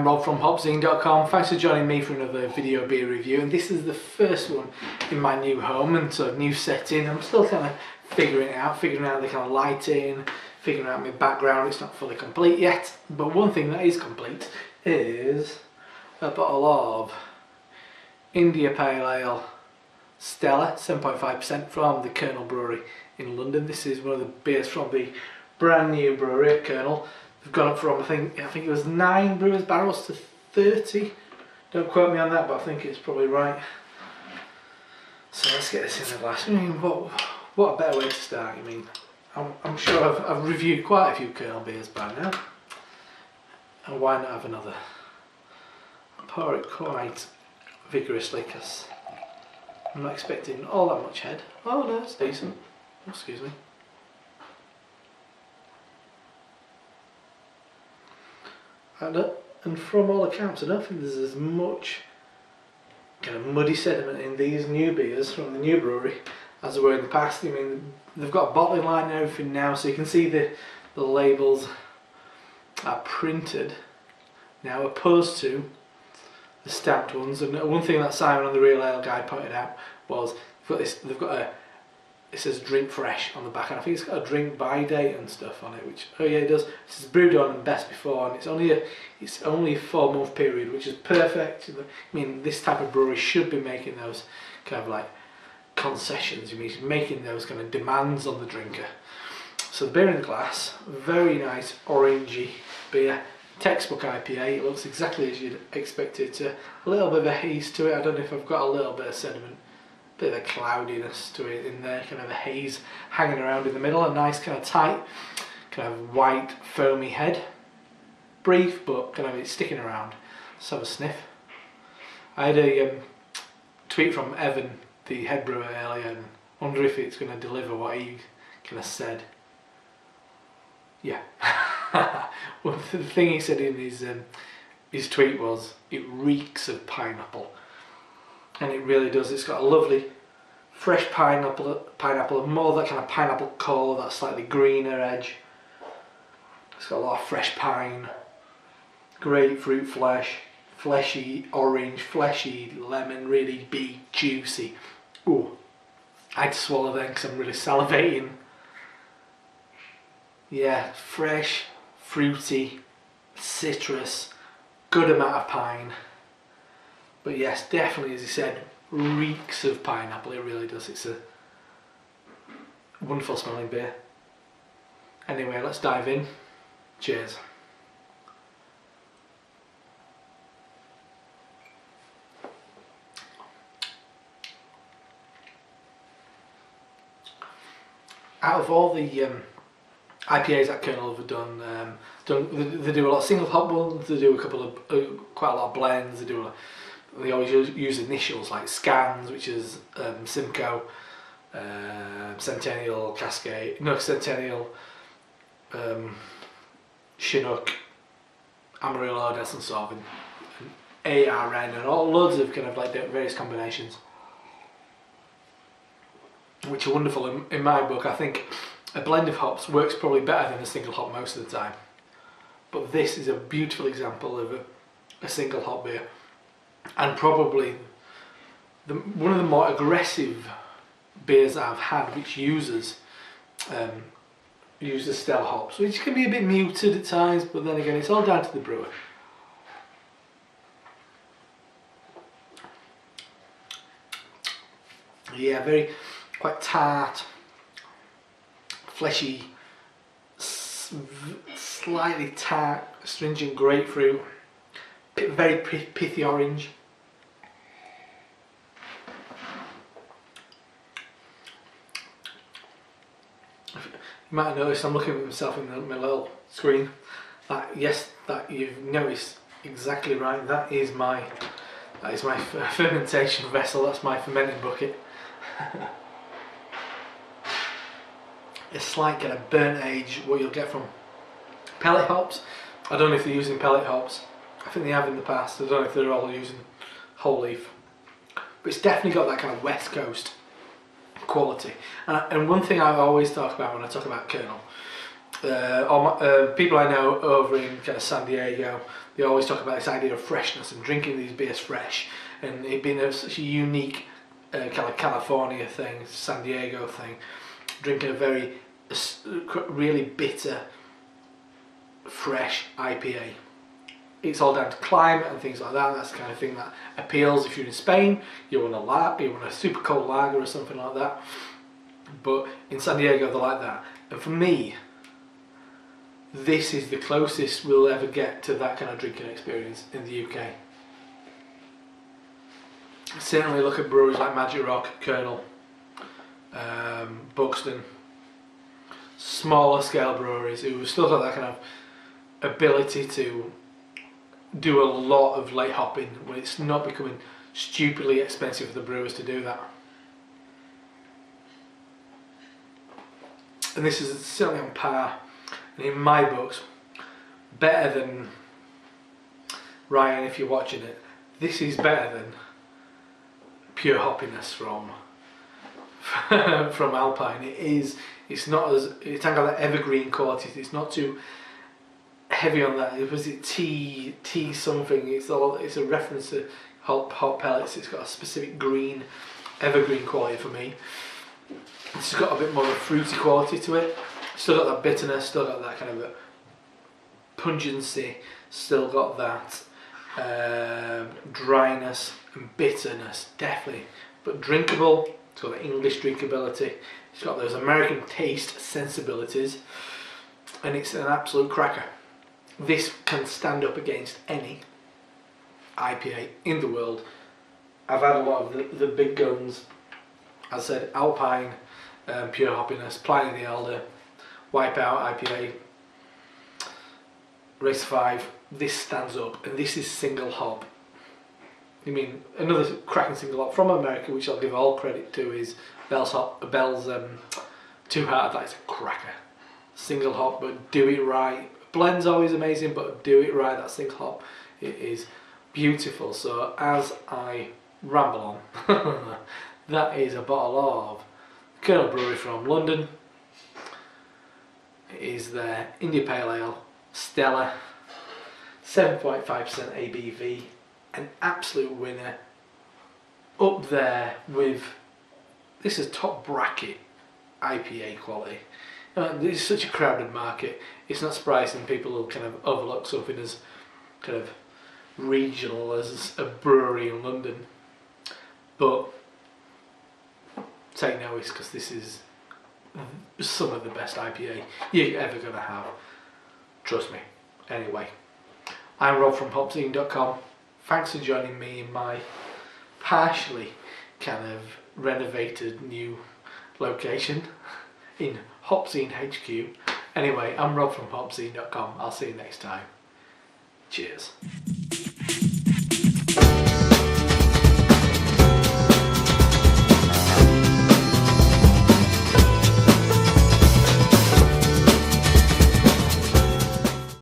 I'm Rob from HopZine.com. Thanks for joining me for another video beer review, and this is the first one in my new home and sort of new setting. I'm still kind of figuring out the kind of lighting, figuring out my background. It's not fully complete yet, but one thing that is complete is a bottle of India Pale Ale Stella, 7.5% from the Kernel Brewery in London. This is one of the beers from the brand new brewery at Kernel. They've gone up from I think it was 9 brewers barrels to 30. Don't quote me on that, but I think it's probably right. So let's get this in the glass. I mean, what a better way to start? I mean, I'm sure I've reviewed quite a few Kernel beers by now, and why not have another? Pour it quite vigorously because I'm not expecting all that much head. Oh no, it's decent. Oh, excuse me. And from all accounts, I don't think there's as much kind of muddy sediment in these new beers from the new brewery as there were in the past. I mean, they've got a bottling line and everything now, so you can see the labels are printed now, opposed to the stamped ones. And one thing that Simon on the Real Ale Guy pointed out was they've got it says drink fresh on the back, and I think it's got a drink by date and stuff on it, which, oh yeah, it does. This is brewed on and best before, and it's only a 4-month period, which is perfect. I mean, this type of brewery should be making those kind of like concessions. I mean, it's making those kind of demands on the drinker. So the beer in the glass, very nice orangey beer, textbook IPA. It looks exactly as you'd expect it to. A little bit of a haze to it. I don't know if I've got a little bit of sediment. Bit of a cloudiness to it in there, kind of a haze hanging around in the middle, a nice kind of tight, kind of white foamy head. Brief, but kind of it's sticking around. Let's have a sniff. I had a tweet from Evan, the head brewer, earlier, and wonder if it's going to deliver what he kind of said. Yeah. Well, the thing he said in his tweet was, it reeks of pineapple. And it really does. It's got a lovely fresh pineapple, and more that kind of pineapple core, that slightly greener edge. It's got a lot of fresh pine, grapefruit flesh, fleshy orange, fleshy lemon, really big, juicy. Ooh, I had to swallow then because I'm really salivating. Yeah, fresh, fruity, citrus, good amount of pine. But yes, definitely, as he said, reeks of pineapple. It really does. It's a wonderful smelling beer. Anyway, let's dive in. Cheers. Out of all the IPAs that Kernel have done, they do a lot of single hop ones. They do quite a lot of blends. They always use initials like SCANS, which is Simcoe, Centennial, Cascade, no, Centennial, Chinook, Amarillo, Nelson Sauvin, and ARN, and all loads of kind of like various combinations, which are wonderful. In my book, I think a blend of hops works probably better than a single hop most of the time, but this is a beautiful example of a single hop beer. And probably one of the more aggressive beers that I've had, which uses Stella hops, which can be a bit muted at times, but then again, it's all down to the brewer. Yeah, quite tart, fleshy, slightly tart, astringent grapefruit. Very pithy orange. You might have noticed I'm looking at myself in my little screen. That you've noticed exactly right. That is my fermentation vessel. That's my fermenting bucket. A slight kind of burnt age, what you'll get from pellet hops. I don't know if they're using pellet hops. I think they have in the past. I don't know if they're all using whole leaf, but it's definitely got that kind of West Coast quality. And one thing I always talk about when I talk about Kernel, people I know over in kind of San Diego, they always talk about this idea of freshness and drinking these beers fresh, and it being such a unique kind of California thing, San Diego thing, drinking a very really bitter, fresh IPA. It's all down to climate and things like that. That's the kind of thing that appeals if you're in Spain. You want a super cold lager or something like that. But in San Diego, they like that. And for me, this is the closest we'll ever get to that kind of drinking experience in the UK. Certainly look at breweries like Magic Rock, Kernel, Buxton, smaller scale breweries who've still got that kind of ability to do a lot of late hopping when it's not becoming stupidly expensive for the brewers to do that. And this is certainly on par, and in my books, better than Ryan if you're watching it. This is better than pure hoppiness from from Alpine. It's not as, it's got that evergreen quality. It's not too heavy on that. Was it tea something? It's a reference to hop pellets. It's got a specific green, evergreen quality for me. It's got a bit more of a fruity quality to it. Still got that bitterness. Still got that kind of a pungency. Still got that dryness and bitterness, definitely. But drinkable. It's got the English drinkability. It's got those American taste sensibilities, and it's an absolute cracker. This can stand up against any IPA in the world. I've had a lot of the big guns. As I said, Alpine, Pure Hoppiness, Pliny the Elder, Wipeout IPA, Race 5. This stands up, and this is single hop. I mean, another cracking single hop from America, which I'll give all credit to, is Bell's Two Hearted. That is a cracker. Single hop, but do it right. Blend's always amazing, but do it right. That single hop, it is beautiful. So as I ramble on, that is a bottle of Kernel Brewery from London. It is their India Pale Ale, Stella, 7.5% ABV, an absolute winner. Up there with, this is top bracket IPA quality. This is such a crowded market. It's not surprising people will kind of overlook something as kind of regional as a brewery in London. But take notice, because this is some of the best IPA you're ever going to have. Trust me. Anyway, I'm Rob from HopZine.com. Thanks for joining me in my partially kind of renovated new location in HopZine HQ. Anyway, I'm Rob from HopZine.com. I'll see you next time. Cheers.